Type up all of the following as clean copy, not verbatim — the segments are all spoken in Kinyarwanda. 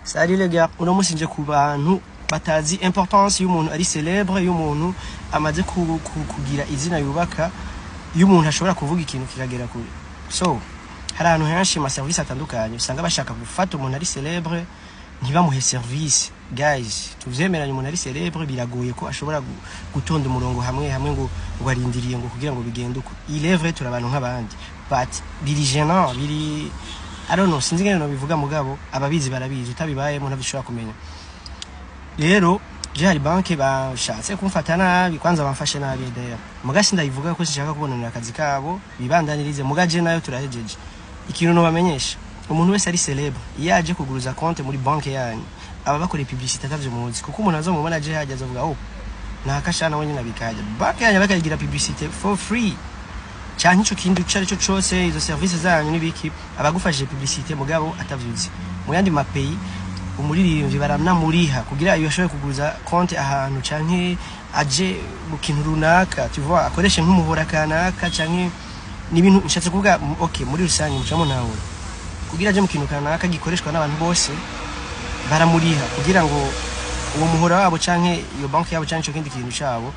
Sari les gars, uno musi nje ku bantu batazi importance y'umuntu ari célèbre, y'umuntu amaze kugira izina yubaka, y'umuntu ashobora kuvuga ikintu kikagera kure. So hari ahantu henshi ma service atandukanye usanga bashaka gufata umuntu ari célèbre ntibamuhe service. Guys, tuvyemeranye umuntu ari célèbre biragoye ko ashobora gutonda umurongo hamwe ngo arindiriye ngo kugira ngo bigende uko. Il est vrai turabantu nk'abandi, but biri gênant, biri I don't know, sinzi ngene no bivuga mugabo ababizi barabizi, utabibaye mu ntabishobora kumenya. Rero je hari banke bashatse kumfata nabi, kwanza bamfashe nabi d'ailleurs. Mugasi ndayivuga ko sinshaka kubonanira akazi kabo, bibandanirize mugaje nayo turahejeje. Ikintu no bamenyesha, umuntu wese ari célèbre, yaje kuguruza compte muri banke yanyu, aba bakora publicité atavyo muzi, kuko umuntu azo mu manager yaje azovuga oh nakashana wonyine nabikaje. Banke yanyu bakagira publicité for free. Cyane ico kintu cyari cyo cyose izo services zanyu nibiki abagufashije publicité mugabo atavyuzi. Mu yandi mapeyi umuririmbyi baramuriha kugira iyo ashobore kuguza konti ahantu canke aje mu kintu runaka, tu vois, akoreshe nk'umuhora kanaka canke nibintu nshatse kuvuga okay muri rusange mucamo nawe. Kugira aje mu kintu kanaka gikoreshwa n'abantu bose baramuriha kugira ngo uwo muhora wabo canke iyo banki yabo canke cyo kindi kintu cyabo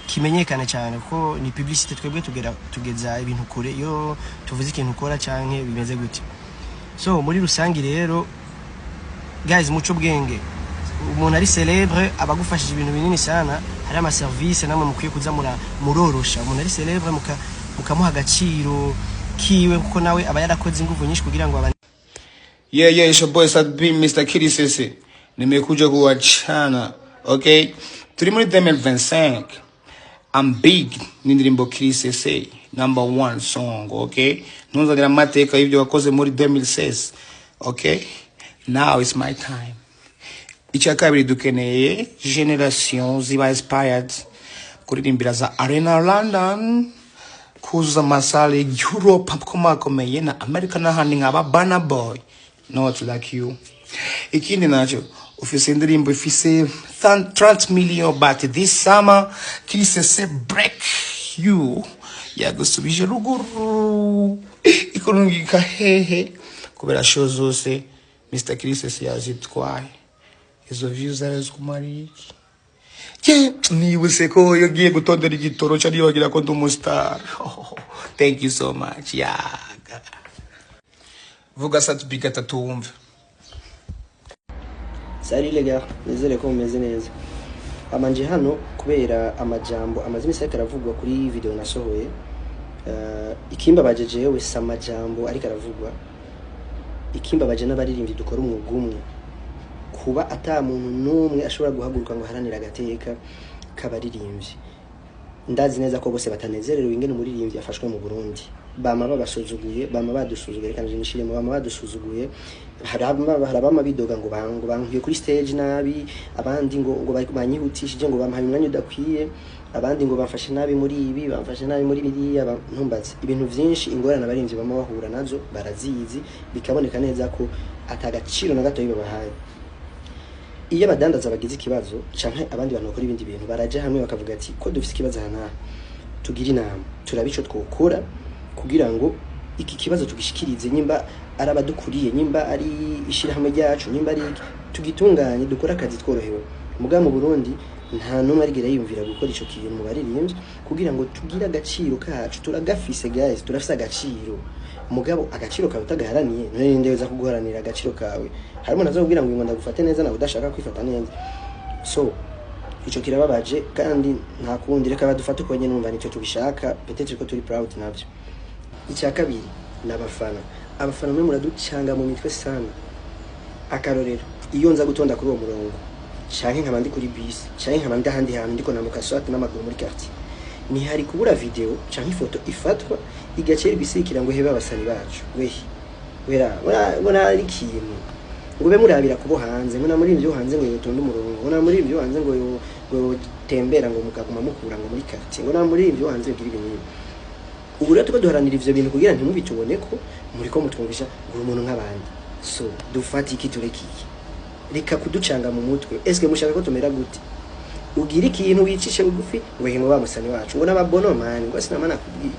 kimenyekane cyane ko ni publicité twebwe tugeza ibintu kure yo tuvuze ikintu ukora canke bimeze gute. So muri rusangi rero guys muco bwenge umuntu ari célèbre abagufashije ibintu binini sana, hari ama service namwe mukwiye kuza murorosha. Umuntu ari célèbre mukamuha agaciro kiwe kuko nawe aba yarakoze ingufu nyinshi kugira ngo abantu. Yeah, it's your boy Sadbi Mr. Kiddy Sese. Nimekuja kuachana, okay? Turi muri 2025. I'm big n'indirimbo Kiddy Sese, #1 song, okay? Ntuzagira amateka y'ibyo wakoze muri 2016, okay? Now it's my time. Icya kabiri dukeneye generation ziba inspired kuririmbira za Arena London, kuza masale Europe komakomeye na America n'ahandi nk'aba Burna Boy, not like you. Ikindi nacho ufise indirimbo ifise 30 million but this summer Kiddy Sese break you yagusubije ruguru ikurungika hehe kubera show zose Mr. Kiddy Sese yazitwaye. Izo views kumari niwe ko yagiye gutondera igitoro cyari bagira ko ndumustar. Thank you so much. Yeah. Vuga satubika tatumve. Sari les gars, nizere ko mumeze neza. Amanje hano kubera amajambo amazi misaka karavugwa kuri video nasohoye. Ikimba bajeje yewe samajambo ariko aravugwa. Ikimba baje n'abaririmbyi dukora umwuga umwe. Kuba ata muntu numwe ashobora guhaguruka ngo haranira agateka kabaririmbyi. Ndazi neza ko bose batanezerewe ingene umuririmbyi yafashwe mu Burundi. Bama babasuzuguye, bama badusuzuguye kandi nishire mu bama badusuzuguye. Harabama bidoga ngo bangiye kuri stage nabi, abandi ngo banyihutishije ngo bampaye umwanya udakwiye, abandi ngo bafashe nabi muri ibi, bamfashe nabi muri biriya, ntumbaze. Ibintu vyinshi ingorana abarinzi bama bahura nazo barazizi, bikaboneka neza ko atagaciro na gato bibahaye. Iyo abadandaza bagize ikibazo canke abandi bantu bakora ibindi bintu baraje hamwe bakavuga ati ko dufite ikibazo hana tugira inama turabico twokora kugira ngo iki kibazo tugishikirize, nyimba arabadukuriye, nyimba ari ishirahamwe ryacu, nyimba ari tugitunganye dukora akazi tworohewe. Muga mu Burundi nta numwe arigera yumvira gukora ico kintu mu baririmbyi kugira ngo tugira agaciro kacu. Turagafise guys, turafise agaciro. Mugabo agaciro kawe utagaharaniye none ndeweza kuguharanira agaciro kawe. Harimo nazo kugira ngo ndagufate neza nawe udashaka kwifata neza. So ico kirababaje kandi nta kundi reka badufate uko nyene numva nicyo tubishaka, peut-être ko turi proud navyo. Icya kabiri n'abafana. Abafana mwe muraducanga mu mitwe sana. Akarorero iyo nza gutonda kuri uwo murongo canke nkabandi kuri bus canke nkabandi handi hantu ndiko namuka swat n'amaguru muri quartier, ni hari kubura video canke ifoto ifatwa igacera bisikira ngo hebe abasani bacu. Wera ari kintu ngo be murabira kubo hanze, ngo na muri ibyo hanze ngo yotonda umurongo, ngo na muri ibyo hanze ngo tembera ngo mukaguma mukura ngo muri quartier, ngo na muri ibyo hanze biri binini. Ubu rero duharanira ivyo bintu kugira ntimubitubone ko muri ko mutwumvisha ngo umuntu nk'abandi. So dufati iki turekiye, reka kuducanga mu mutwe. Eske mushaka ko tumera gute? Ugira ikintu wicishe bugufi ngo hemo bamusani wacu ngo nababono man ngo sinamana kubwira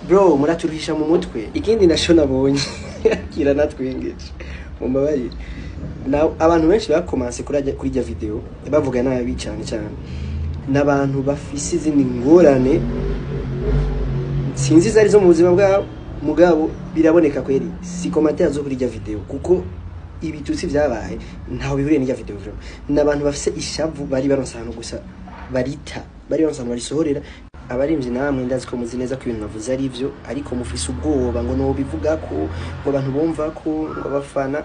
bro muraturuhisha mu mutwe. Ikindi nasho nabonye kira natwengeje mumbabaye Now abantu benshi bakomanse kuri ya video bavuga nabi cyane cyane n'abantu bafise izindi ngorane sinzi zari zo mu buzima bwabo mugabo biraboneka kweri si commentaire zo kuri ya video kuko ibitutsi byabaye ntaho bihuriye n'ya video vraiment n'abantu bafise ishavu bari baronsana gusa bari baronsana barisohorera abarimvye namwe ndazi ko muzi neza ko ibintu navuze ari ivyo ariko mufise ubwoba ngo no bivuga ko ngo abantu bumva ko ngo bafana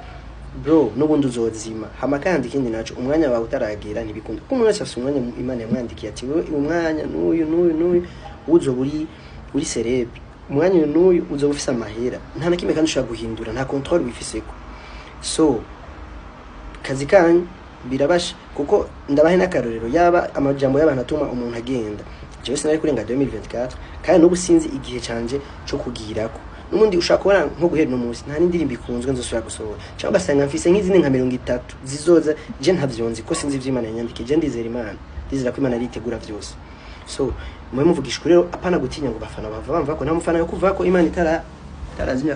bro nubundi uzozima hama kandi ikindi naco umwanya wawe utaragira ntibikunda ko umuntu wese afite umwanya Imana yamwandikiye ati wewe umwanya n'uyu uzo buri celeb umwanya n'uyu uzo ufise amahera nta na kimwe kandi ushaka guhindura nta control wifiseko so kazi kanyu birabasha kuko ndabahe n'akarorero yaba amajambo y'abantu atuma umuntu agenda jewe sinari kurenga 2024 kandi n'ubu sinzi igihe canje cyo kugirako n'umundi ushaka kubona nko guhera no munsi nta n'indirimbo ikunzwe nzosubira gusohora cyangwa basanga mfise nk'izindi nka 30 zizoza je ntavyonzi ko sinzi ivy'Imana yanyandike je ndizera Imana ndizera ko Imana aritegura vyose so mwe muvugisha rero apana gutinya ngo bafana bava bamva ko nta mufana yo kuva ko Imana itarazimya